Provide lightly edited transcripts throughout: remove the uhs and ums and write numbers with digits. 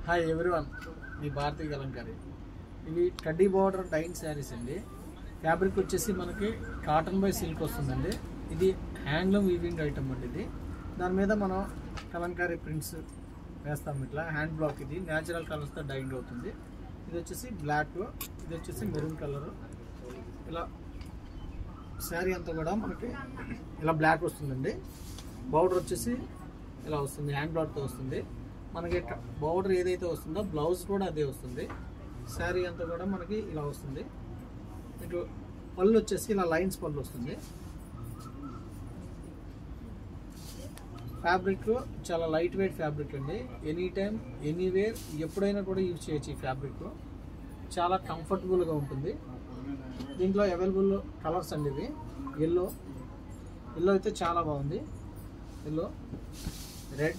Hi everyone, మీ భారతీ కలంకారీ. ఇవి కడ్డీ border dyne saris అండి. ఫ్యాబ్రిక్ వచ్చేసి మనకి కాటన్ బై సిల్క్ వస్తుందండి. ఇది హ్యాండ్లూమ్ వీవింగ్ ఐటమ్ అండి. ఇది దాని మీద మనం కలంకారీ ప్రింట్స్ వేస్తాం. ఇట్లా హ్యాండ్ బ్లాక్, ఇది న్యాచురల్ కలర్స్తో డైంగ్ అవుతుంది. ఇది వచ్చేసి బ్లాక్, ఇది వచ్చేసి మెరూన్ కలర్. ఇలా శారీ అంతా కూడా మనకి ఇలా బ్లాక్ వస్తుందండి. బార్డర్ వచ్చేసి ఇలా వస్తుంది, హ్యాండ్ బ్లాక్తో వస్తుంది. మనకి బార్డర్ ఏదైతే వస్తుందో బ్లౌజ్ కూడా అదే వస్తుంది. శారీ అంతా కూడా మనకి ఇలా వస్తుంది. ఇటు పళ్ళు వచ్చేసి ఇలా లైన్స్ పళ్ళు వస్తుంది. ఫ్యాబ్రిక్ చాలా లైట్ వెయిట్ ఫ్యాబ్రిక్ అండి. ఎనీ టైం ఎనీవేర్ ఎప్పుడైనా కూడా యూజ్ చేయొచ్చు. ఈ ఫ్యాబ్రిక్ చాలా కంఫర్టబుల్గా ఉంటుంది. దీంట్లో అవైలబుల్ కలర్స్ అండి. ఇవి ఎల్లో అయితే చాలా బాగుంది. ఎల్లో, రెడ్,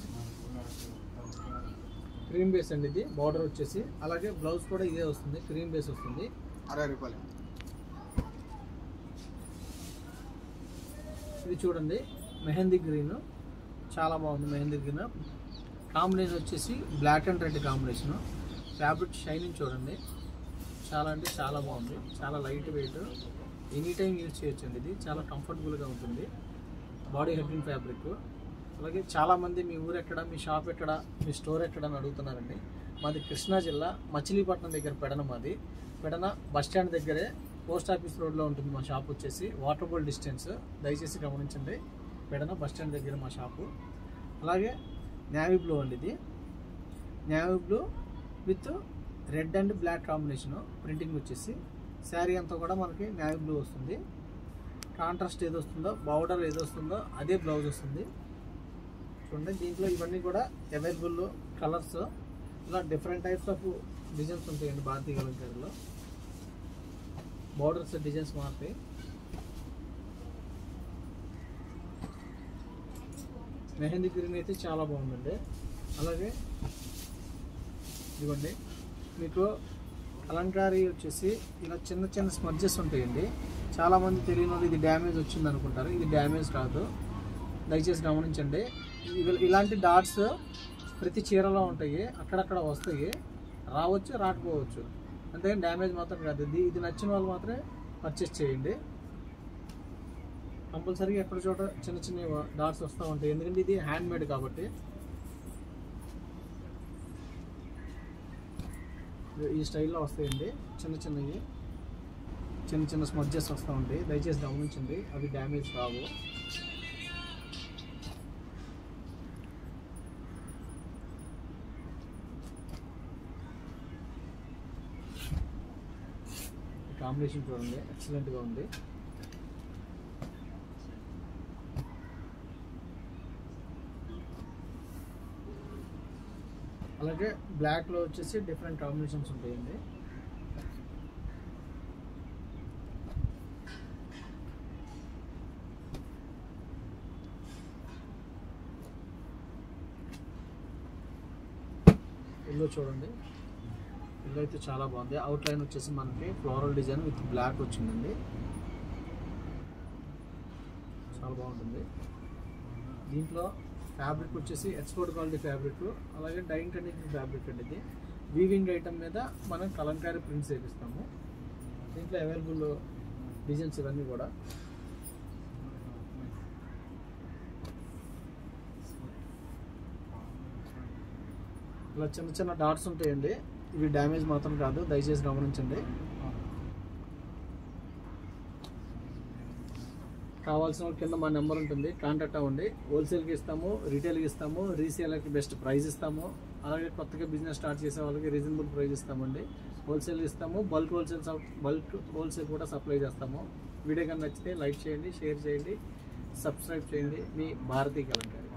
క్రీమ్ బేస్ అండి. ఇది బార్డర్ వచ్చేసి అలాగే బ్లౌజ్ కూడా ఇదే వస్తుంది, క్రీమ్ బేస్ వస్తుంది. 60 రూపాయలు. ఇది చూడండి, మెహందీ గ్రీన్ చాలా బాగుంది. మెహందీ గ్రీన్ కాంబినేషన్ వచ్చేసి black and red combination. Fabric shining చూడండి, చాలా అంటే చాలా బాగుంది. చాలా light weight, any time use చేయొచ్చు అండి. ఇది చాలా కంఫర్టబుల్గా ఉంటుంది. Body heading fabric. అలాగే చాలామంది మీ ఊరు ఎక్కడ, మీ షాప్ ఎక్కడ, మీ స్టోర్ ఎక్కడ అని అడుగుతున్నారండి. మాది కృష్ణా జిల్లా మచిలీపట్నం దగ్గర పెడన. మాది పెడన బస్ స్టాండ్ దగ్గరే పోస్ట్ ఆఫీస్ రోడ్లో ఉంటుంది మా షాప్ వచ్చేసి. వాటరబుల్ డిస్టెన్స్, దయచేసి గమనించండి. పెడన బస్ స్టాండ్ దగ్గర మా షాపు. అలాగే నేవీ బ్లూ అండి. ఇది navy blue with red and black combination printing వచ్చేసి. శారీ అంతా కూడా మనకి నేవీ బ్లూ వస్తుంది. కాంట్రాస్ట్ ఏది వస్తుందో, బార్డర్ ఏది వస్తుందో అదే బ్లౌజ్ వస్తుంది. చూడండి, దీంట్లో ఇవన్నీ కూడా అవైలబుల్ కలర్స్. ఇలా డిఫరెంట్ టైప్స్ ఆఫ్ డిజైన్స్ ఉంటాయండి భారతీ కలంకారీలో. బార్డర్స్ డిజైన్స్ మారుతాయి. మెహందీ గ్రీన్ అయితే చాలా బాగుందండి. అలాగే ఇవ్వండి, మీకు కలంకారీ వచ్చేసి ఇలా చిన్న చిన్న స్మర్జెస్ ఉంటాయండి. చాలామంది తెలియని వాళ్ళు ఇది డ్యామేజ్ వచ్చింది అనుకుంటారు. ఇది డ్యామేజ్ కాదు, దయచేసి గమనించండి. ఇలాంటి డాట్స్ ప్రతి చీరలో ఉంటాయి, అక్కడక్కడ వస్తాయి. రావచ్చు, రాకపోవచ్చు, అంతేగాని డ్యామేజ్ మాత్రం కాదు. ఇది నచ్చిన వాళ్ళు మాత్రమే పర్చేస్ చేయండి. కంపల్సరీగా ఎక్కడ చోట చిన్న చిన్న డాట్స్ వస్తూ ఉంటాయి, ఎందుకంటే ఇది హ్యాండ్ మేడ్ కాబట్టి. ఈ స్టైల్లో వస్తాయండి చిన్న చిన్నవి, చిన్న చిన్న స్మర్జెస్ వస్తూ ఉంటాయి. దయచేసి గమనించండి, అవి డ్యామేజ్ కావు. కాంబినేషన్ చూడండి, ఎక్సలెంట్గా ఉంది. అలాగే బ్లాక్లో వచ్చేసి డిఫరెంట్ కాంబినేషన్స్ ఉంటాయండి. ఎల్లో చూడండి, ఎల్లో అయితే చాలా బాగుంది. అవుట్ లైన్ వచ్చేసి మనకి ఫ్లోరల్ డిజైన్ విత్ బ్లాక్ వచ్చిందండి, చాలా బాగుంటుంది. దీంట్లో ఫ్యాబ్రిక్ వచ్చేసి ఎక్స్పోర్ట్ క్వాలిటీ ఫ్యాబ్రిక్, అలాగే డైయింగ్ కండిషన్ ఫ్యాబ్రిక్ అండి. ఇది వీవింగ్ ఐటమ్ మీద మనం కలంకారీ ప్రింట్స్ వేపిస్తాము. దీంట్లో అవైలబుల్ డిజైన్స్ ఇవన్నీ కూడా. ఇలా చిన్న చిన్న డాట్స్ ఉంటాయండి, ఇవి డ్యామేజ్ మాత్రం కాదు, దయచేసి గమనించండి. కావాల్సిన కింద మా నెంబర్ ఉంటుంది, కాంటాక్ట్ అవ్వండి. హోల్సేల్కి ఇస్తాము, రీటైల్కి ఇస్తాము, రీసేలర్కి బెస్ట్ ప్రైస్ ఇస్తాము. అలాగే కొత్తగా బిజినెస్ స్టార్ట్ చేసే వాళ్ళకి రీజనబుల్ ప్రైస్ ఇస్తామండి. హోల్సేల్ ఇస్తాము, బల్క్ హోల్సేల్ కూడా సప్లై చేస్తాము. వీడియో కానీ నచ్చితే లైక్ చేయండి, షేర్ చేయండి, సబ్స్క్రైబ్ చేయండి. మీ భారతీ కలంకారీ.